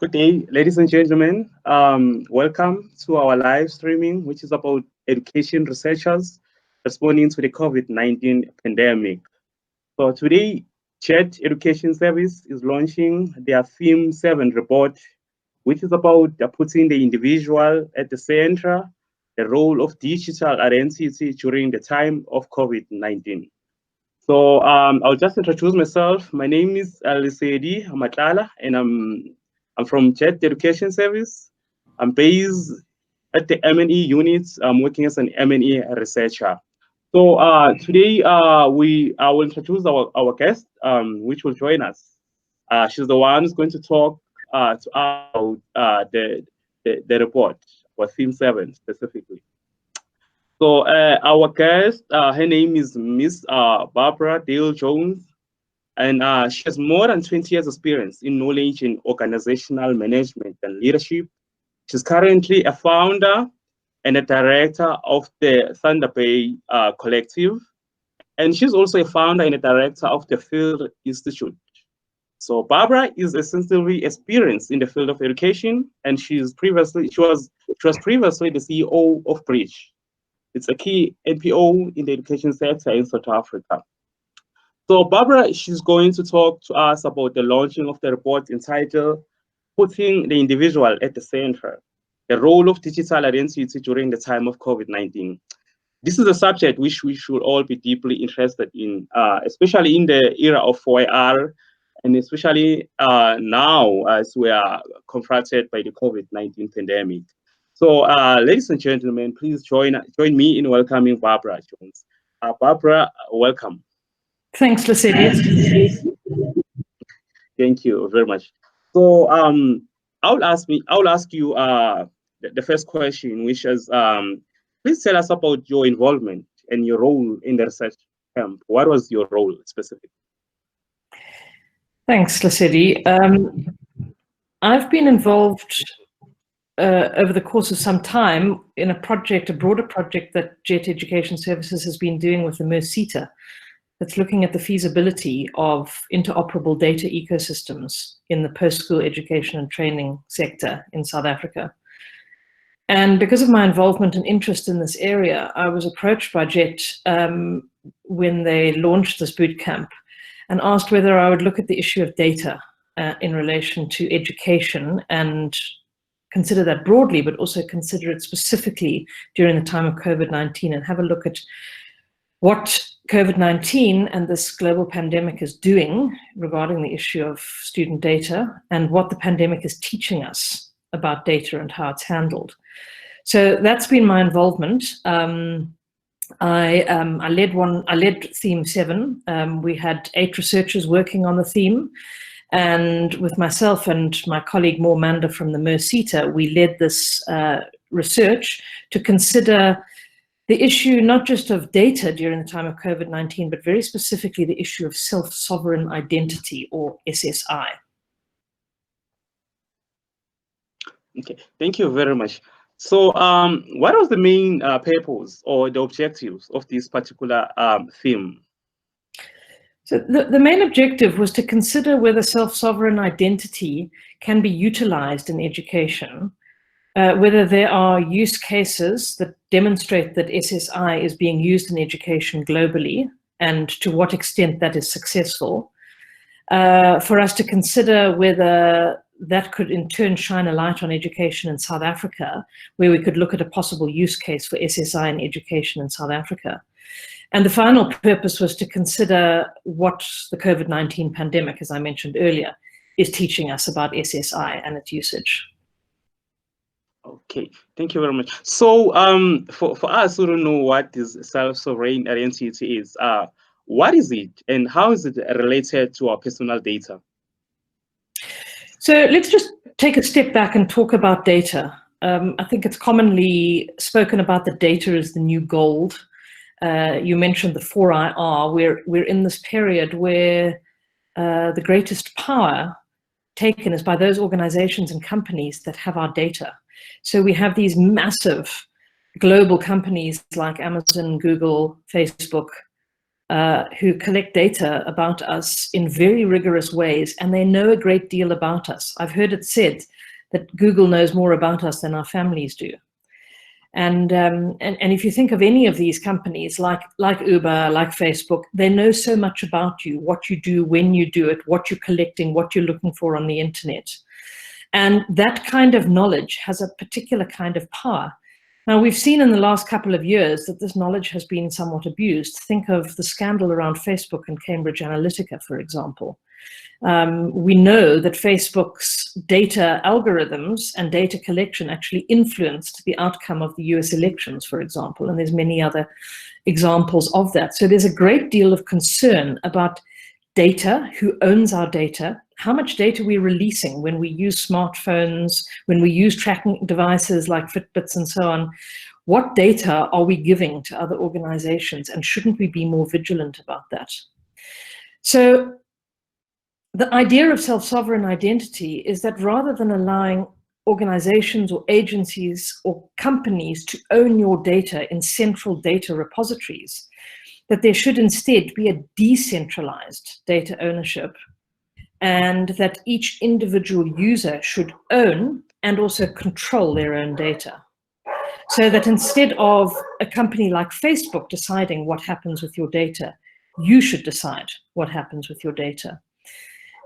Good day, ladies and gentlemen. Welcome to our live streaming, which is about education researchers responding to the COVID-19 pandemic. So today, Chat Education Service is launching their Theme 7 report, which is about putting the individual at the center, the role of digital identity during the time of COVID-19. So I'll just introduce myself. My name is Lesedi Matlala, and I'm from Chat Education Service. I'm based at the M&E unit. I'm working as an M&E researcher. So today I will introduce our guest, which will join us. She's the one who's going to talk to us about the report for Theme 7 specifically. So our guest, her name is Miss Barbara Dale Jones, and she has more than 20 years experience in knowledge in organizational management and leadership. She's currently a founder and a director of the Thunder Bay Collective, and she's also a founder and a director of the Field Institute. So Barbara is extensively experienced in the field of education, and she was previously the CEO of Bridge. It's a key NPO in the education sector in South Africa. So Barbara, she's going to talk to us about the launching of the report entitled Putting the Individual at the Center, the Role of Digital Identity During the Time of COVID-19. This is a subject which we should all be deeply interested in, especially in the era of 4AR, and especially now as we are confronted by the COVID-19 pandemic. So, ladies and gentlemen, please join me in welcoming Barbara Jones. Barbara, welcome. Thanks, Lesedi. Thank you very much. So, I'll ask you the first question, which is, please tell us about your involvement and your role in the research camp. What was your role specifically? Thanks, Lesedi. I've been involved over the course of some time in a broader project that Jet Education Services has been doing with the MERSETA, that's looking at the feasibility of interoperable data ecosystems in the post-school education and training sector in South Africa. And because of my involvement and interest in this area, I was approached by Jet when they launched this bootcamp and asked whether I would look at the issue of data in relation to education and consider that broadly, but also consider it specifically during the time of COVID-19 and have a look at what COVID-19 and this global pandemic is doing regarding the issue of student data and what the pandemic is teaching us about data and how it's handled. So that's been my involvement. I led Theme 7. We had 8 researchers working on the theme. And with myself and my colleague Moore Manda from the MERSETA, we led this research to consider the issue not just of data during the time of COVID-19, but very specifically the issue of self-sovereign identity, or SSI. Okay, thank you very much. So what was the main purpose or the objectives of this particular theme? So the main objective was to consider whether self-sovereign identity can be utilized in education, whether there are use cases that demonstrate that SSI is being used in education globally, and to what extent that is successful, for us to consider whether that could in turn shine a light on education in South Africa, where we could look at a possible use case for SSI in education in South Africa. And the final purpose was to consider what the COVID-19 pandemic, as I mentioned earlier, is teaching us about SSI and its usage. Okay, thank you very much. So for us who don't know what this self-sovereign identity is, what is it and how is it related to our personal data? So let's just take a step back and talk about data. I think it's commonly spoken about that data is the new gold. You mentioned the 4IR. We're in this period where the greatest power taken is by those organizations and companies that have our data. So we have these massive global companies like Amazon, Google, Facebook, who collect data about us in very rigorous ways, and they know a great deal about us. I've heard it said that Google knows more about us than our families do. And if you think of any of these companies, like Uber, like Facebook, they know so much about you, what you do, when you do it, what you're collecting, what you're looking for on the internet. And that kind of knowledge has a particular kind of power. Now, we've seen in the last couple of years that this knowledge has been somewhat abused. Think of the scandal around Facebook and Cambridge Analytica, for example. We know that Facebook's data algorithms and data collection actually influenced the outcome of the US elections, for example, and there's many other examples of that. So there's a great deal of concern about data, who owns our data, how much data we're releasing when we use smartphones, when we use tracking devices like Fitbits and so on. What data are we giving to other organizations, and shouldn't we be more vigilant about that? So the idea of self-sovereign identity is that rather than allowing organizations or agencies or companies to own your data in central data repositories, that there should instead be a decentralized data ownership, and that each individual user should own and also control their own data. So that instead of a company like Facebook deciding what happens with your data, you should decide what happens with your data.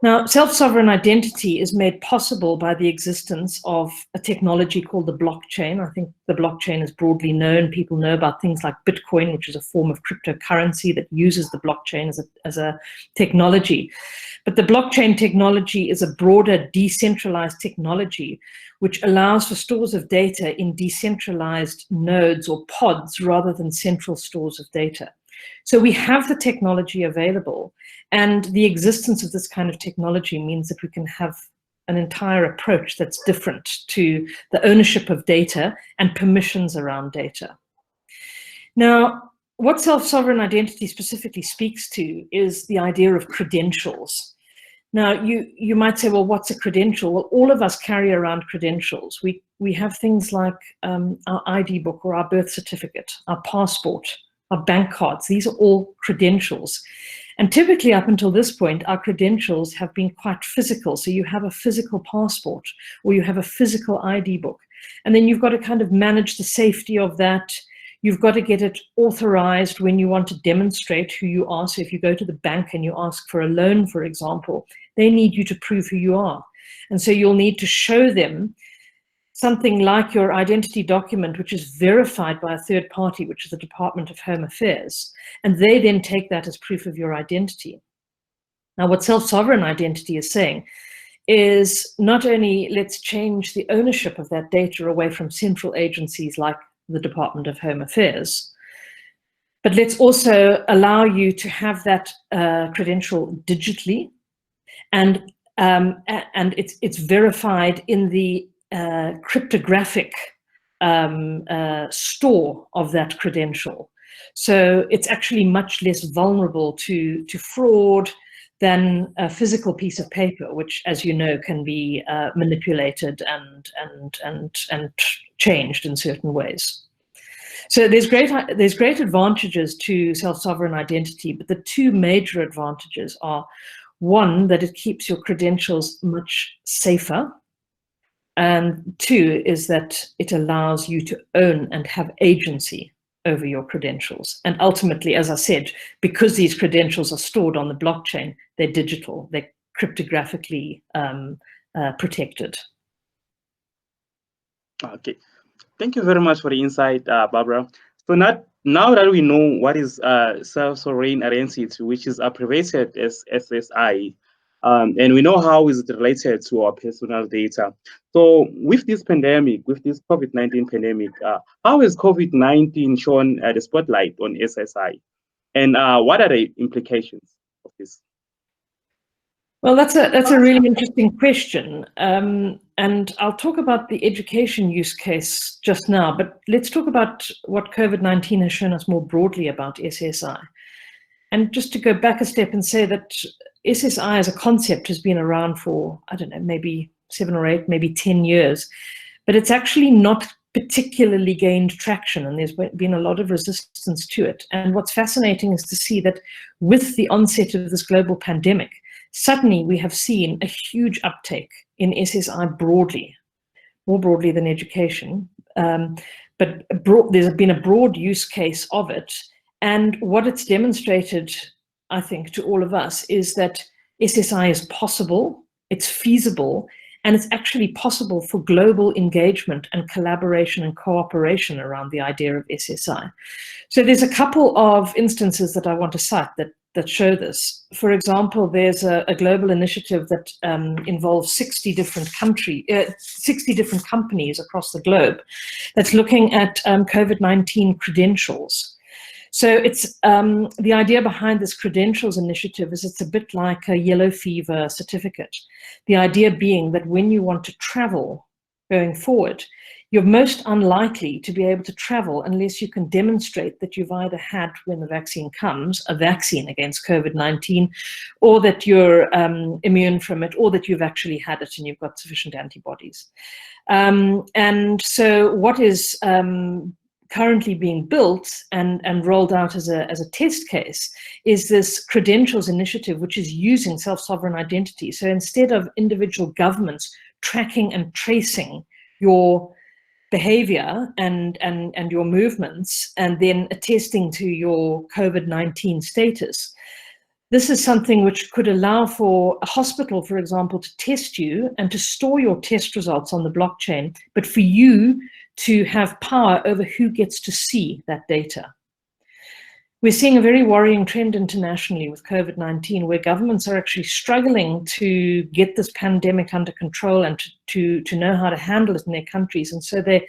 Now, self-sovereign identity is made possible by the existence of a technology called the blockchain. I think the blockchain is broadly known. People know about things like Bitcoin, which is a form of cryptocurrency that uses the blockchain as a technology. But the blockchain technology is a broader decentralized technology which allows for stores of data in decentralized nodes or pods rather than central stores of data. So we have the technology available, and the existence of this kind of technology means that we can have an entire approach that's different to the ownership of data and permissions around data. Now, what self-sovereign identity specifically speaks to is the idea of credentials. Now, you might say, well, what's a credential? Well, all of us carry around credentials. We have things like our ID book or our birth certificate, our passport, our bank cards. These are all credentials. And typically up until this point, our credentials have been quite physical. So you have a physical passport or you have a physical ID book. And then you've got to kind of manage the safety of that. You've got to get it authorized when you want to demonstrate who you are. So if you go to the bank and you ask for a loan, for example, they need you to prove who you are. And so you'll need to show them something like your identity document, which is verified by a third party, which is the Department of Home Affairs. And they then take that as proof of your identity. Now, what self-sovereign identity is saying is not only let's change the ownership of that data away from central agencies like the Department of Home Affairs, but let's also allow you to have that credential digitally, and it's verified in the cryptographic store of that credential. So it's actually much less vulnerable to fraud than a physical piece of paper, which, as you know, can be manipulated and changed in certain ways. So there's great advantages to self-sovereign identity, but the two major advantages are, one, that it keeps your credentials much safer, and two is that it allows you to own and have agency over your credentials. And ultimately, as I said, because these credentials are stored on the blockchain, they're digital, they're cryptographically protected. Okay, thank you very much for the insight, Barbara. So now that we know what is self-sovereign identity, which is abbreviated as SSI, and we know how is it related to our personal data. So with this pandemic, with this COVID-19 pandemic, how has COVID-19 shone the spotlight on SSI? And what are the implications of this? Well, that's a really interesting question. And I'll talk about the education use case just now, but let's talk about what COVID-19 has shown us more broadly about SSI. And just to go back a step and say that SSI as a concept has been around for, I don't know, maybe 7 or 8, maybe 10 years, but it's actually not particularly gained traction, and there's been a lot of resistance to it. And what's fascinating is to see that with the onset of this global pandemic, suddenly we have seen a huge uptake in SSI broadly, more broadly than education. But there's been a broad use case of it. And what it's demonstrated, I think, to all of us is that SSI is possible, it's feasible, and it's actually possible for global engagement and collaboration and cooperation around the idea of SSI. So there's a couple of instances that I want to cite that show this. For example, there's a global initiative that involves 60 different companies across the globe that's looking at COVID-19 credentials. So it's the idea behind this credentials initiative is it's a bit like a yellow fever certificate. The idea being that when you want to travel going forward, you're most unlikely to be able to travel unless you can demonstrate that you've either had, when the vaccine comes, a vaccine against COVID-19, or that you're immune from it, or that you've actually had it and you've got sufficient antibodies. And so what is currently being built and rolled out as a test case is this credentials initiative, which is using self-sovereign identity. So instead of individual governments tracking and tracing your behavior and your movements and then attesting to your COVID-19 status, this is something which could allow for a hospital, for example, to test you and to store your test results on the blockchain, but for you to have power over who gets to see that data. We're seeing a very worrying trend internationally with COVID-19, where governments are actually struggling to get this pandemic under control and to know how to handle it in their countries. And so they're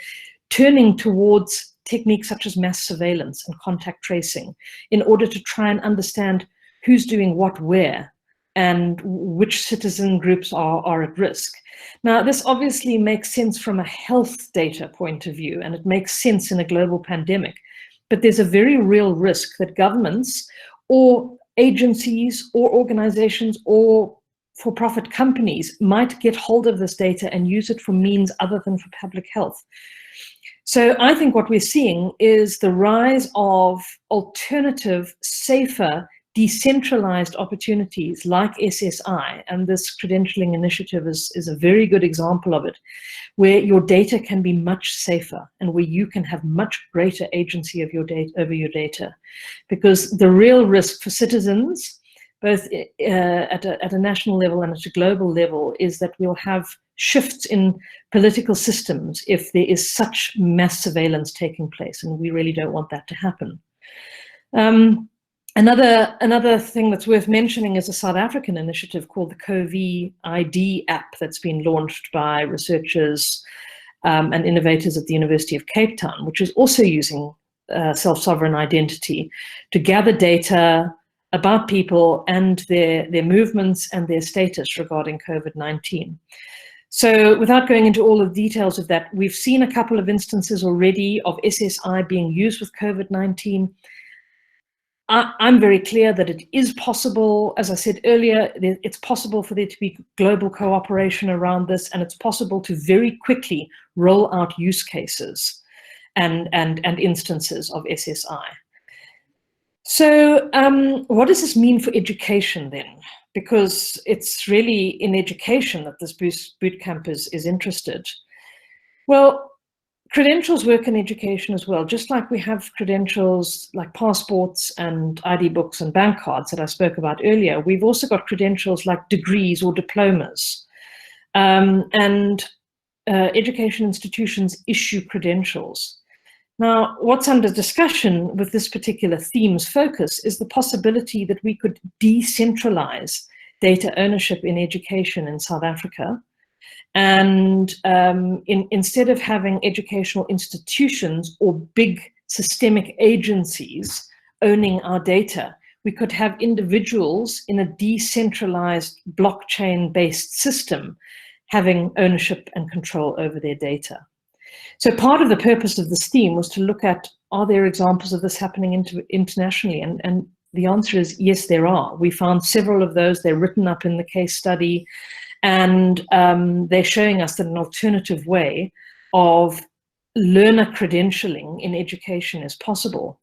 turning towards techniques such as mass surveillance and contact tracing in order to try and understand who's doing what where and which citizen groups are at risk. Now, this obviously makes sense from a health data point of view, and it makes sense in a global pandemic. But there's a very real risk that governments or agencies or organizations or for-profit companies might get hold of this data and use it for means other than for public health. So I think what we're seeing is the rise of alternative, safer, decentralized opportunities like SSI, and this credentialing initiative is a very good example of it, where your data can be much safer and where you can have much greater agency of your data over your data. Because the real risk for citizens, both at a national level and at a global level, is that we'll have shifts in political systems if there is such mass surveillance taking place, and we really don't want that to happen. Another thing that's worth mentioning is a South African initiative called the COVID-ID app that's been launched by researchers and innovators at the University of Cape Town, which is also using self-sovereign identity to gather data about people and their movements and their status regarding COVID-19. So without going into all the details of that, we've seen a couple of instances already of SSI being used with COVID-19. I'm very clear that it is possible. As I said earlier, it's possible for there to be global cooperation around this, and it's possible to very quickly roll out use cases and instances of SSI. So what does this mean for education then? Because it's really in education that this bootcamp is interested. Well, credentials work in education as well, just like we have credentials like passports and ID books and bank cards that I spoke about earlier. We've also got credentials like degrees or diplomas. Education institutions issue credentials. Now, what's under discussion with this particular theme's focus is the possibility that we could decentralize data ownership in education in South Africa. And instead of having educational institutions or big systemic agencies owning our data, we could have individuals in a decentralized blockchain-based system having ownership and control over their data. So part of the purpose of this theme was to look at, are there examples of this happening internationally? And the answer is yes, there are. We found several of those. They're written up in the case study. And they're showing us that an alternative way of learner credentialing in education is possible.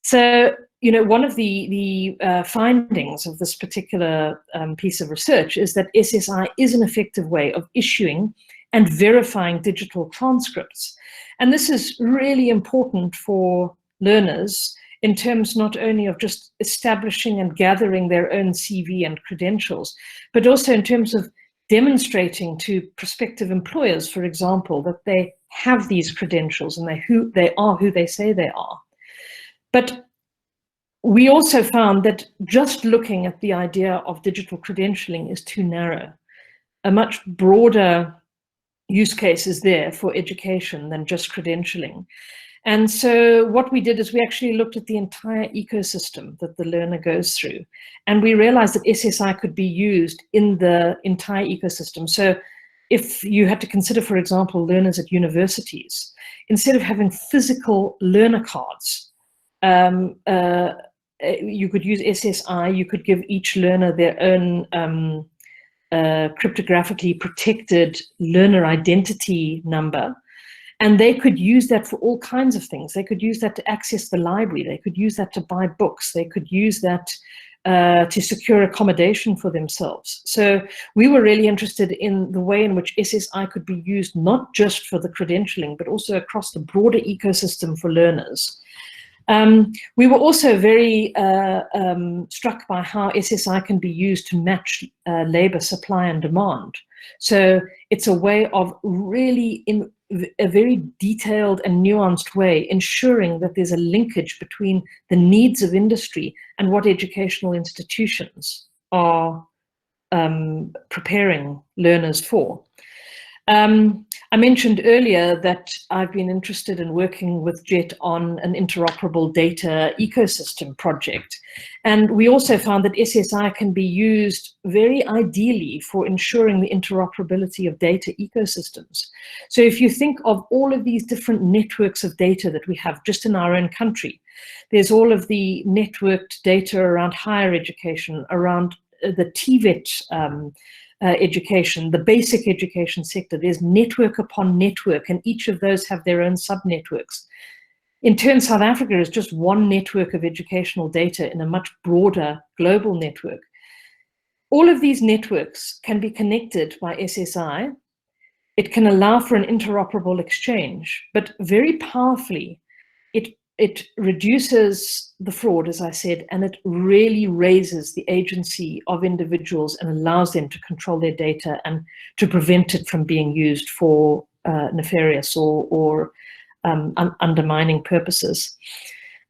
So, you know, one of the findings of this particular piece of research is that SSI is an effective way of issuing and verifying digital transcripts. And this is really important for learners in terms not only of just establishing and gathering their own CV and credentials, but also in terms of demonstrating to prospective employers, for example, that they have these credentials and they are who they say they are. But we also found that just looking at the idea of digital credentialing is too narrow. A much broader use case is there for education than just credentialing. And so what we did is we actually looked at the entire ecosystem that the learner goes through. And we realized that SSI could be used in the entire ecosystem. So if you had to consider, for example, learners at universities, instead of having physical learner cards, you could use SSI, you could give each learner their own cryptographically protected learner identity number. And they could use that for all kinds of things. They could use that to access the library. They could use that to buy books. They could use that to secure accommodation for themselves. So we were really interested in the way in which SSI could be used, not just for the credentialing, but also across the broader ecosystem for learners. We were also very struck by how SSI can be used to match labor supply and demand. So it's a way of really, in a very detailed and nuanced way, ensuring that there's a linkage between the needs of industry and what educational institutions are preparing learners for. I mentioned earlier that I've been interested in working with JET on an interoperable data ecosystem project. And we also found that SSI can be used very ideally for ensuring the interoperability of data ecosystems. So if you think of all of these different networks of data that we have just in our own country, there's all of the networked data around higher education, around the TVET education, the basic education sector. There's network upon network, and each of those have their own sub-networks. In turn, South Africa is just one network of educational data in a much broader global network. All of these networks can be connected by SSI. It can allow for an interoperable exchange, but very powerfully, it reduces the fraud, as I said, and it really raises the agency of individuals and allows them to control their data and to prevent it from being used for nefarious or undermining purposes.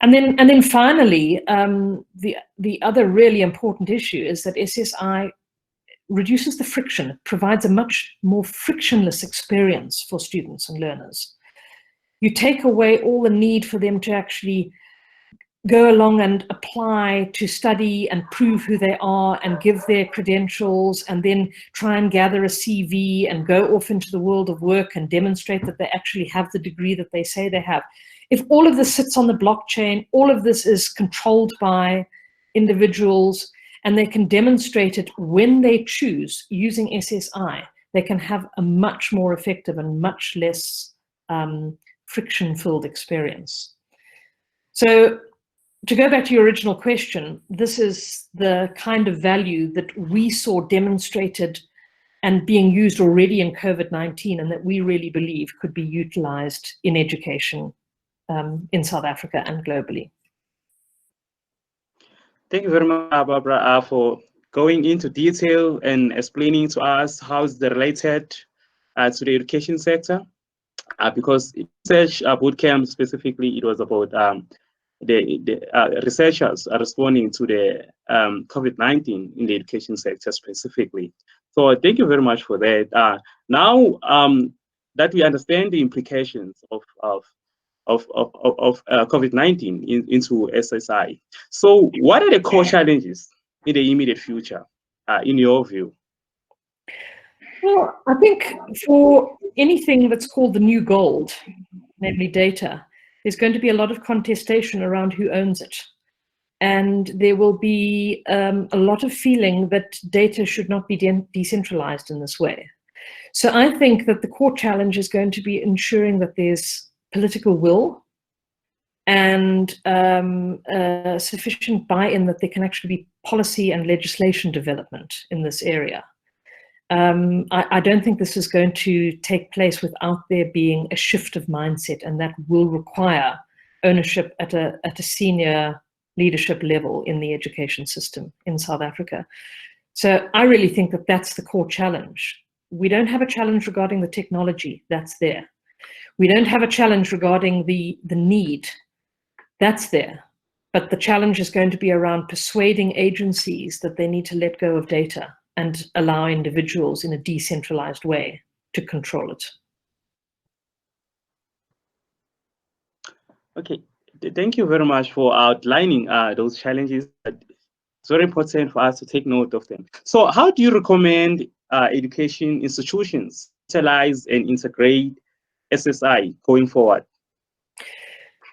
And then finally, the other really important issue is that SSI reduces the friction, provides a much more frictionless experience for students and learners. You take away all the need for them to actually go along and apply to study and prove who they are and give their credentials and then try and gather a CV and go off into the world of work and demonstrate that they actually have the degree that they say they have. If all of this sits on the blockchain, all of this is controlled by individuals, and they can demonstrate it when they choose using SSI, they can have a much more effective and much less friction-filled experience. So to go back to your original question, this is the kind of value that we saw demonstrated and being used already in COVID-19, and that we really believe could be utilized in education in South Africa and globally. Thank you very much, Barbara, for going into detail and explaining to us how it's related to the education sector. Because research bootcamp specifically, it was about the researchers are responding to the COVID-19 in the education sector specifically. So thank you very much for that. Now that we understand the implications of COVID-19 into SSI, so what are the core challenges in the immediate future, in your view? Well, I think for anything that's called the new gold, namely data, there's going to be a lot of contestation around who owns it. And there will be a lot of feeling that data should not be decentralized in this way. So I think that the core challenge is going to be ensuring that there's political will and sufficient buy-in that there can actually be policy and legislation development in this area. I don't think this is going to take place without there being a shift of mindset, and that will require ownership at a senior leadership level in the education system in South Africa. So I really think that that's the core challenge. We don't have a challenge regarding the technology, that's there. We don't have a challenge regarding the need, that's there. But the challenge is going to be around persuading agencies that they need to let go of data and allow individuals in a decentralized way to control it. Okay, thank you very much for outlining those challenges. It's very important for us to take note of them. So how do you recommend education institutions utilize and integrate SSI going forward?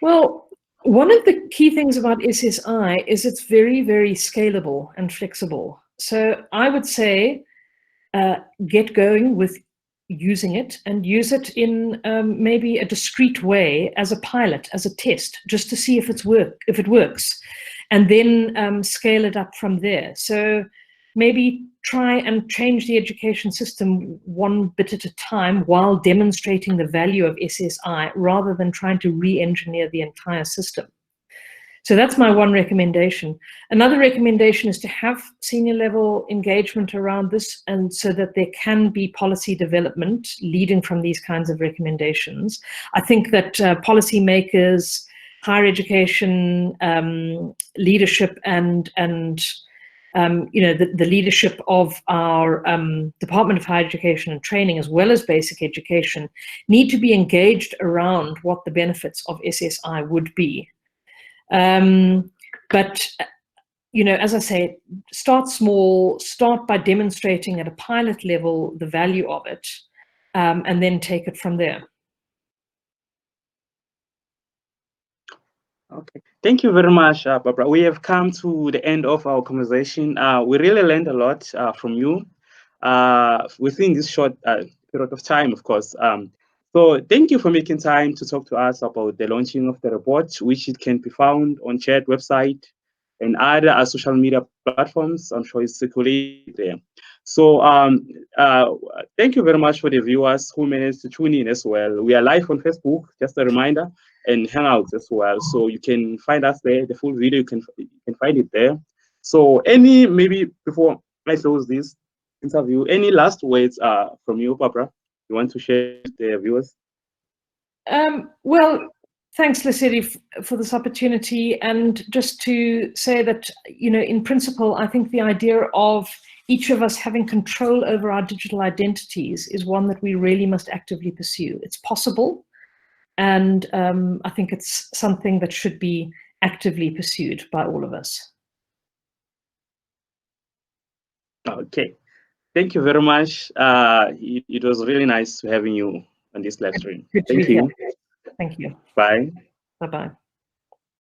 Well, one of the key things about SSI is it's very, very scalable and flexible. So I would say get going with using it and use it in maybe a discrete way as a pilot, as a test, just to see if it works, and then scale it up from there. So maybe try and change the education system one bit at a time while demonstrating the value of SSI rather than trying to re-engineer the entire system. So that's my one recommendation. Another recommendation is to have senior level engagement around this, and so that there can be policy development leading from these kinds of recommendations. I think that policymakers, higher education leadership, and the leadership of our Department of Higher Education and Training, as well as basic education, need to be engaged around what the benefits of SSI would be. But, as I say, start small, start by demonstrating at a pilot level the value of it, and then take it from there. Okay, thank you very much, Barbara. We have come to the end of our conversation. We really learned a lot from you within this short period of time, of course. So thank you for making time to talk to us about the launching of the report, which it can be found on Chat website and other social media platforms. I'm sure it's circulated there. So thank you very much for the viewers who managed to tune in as well. We are live on Facebook, just a reminder, and Hangouts as well. So you can find us there. The full video, you can find it there. So maybe before I close this interview, any last words from you, Barbara, you want to share with the viewers? Well, thanks, Lesedi, for this opportunity. And just to say that, in principle, I think the idea of each of us having control over our digital identities is one that we really must actively pursue. It's possible. And I think it's something that should be actively pursued by all of us. Okay. Thank you very much. It was really nice having you on this live stream. Good to be here. Thank you. Bye. Bye-bye.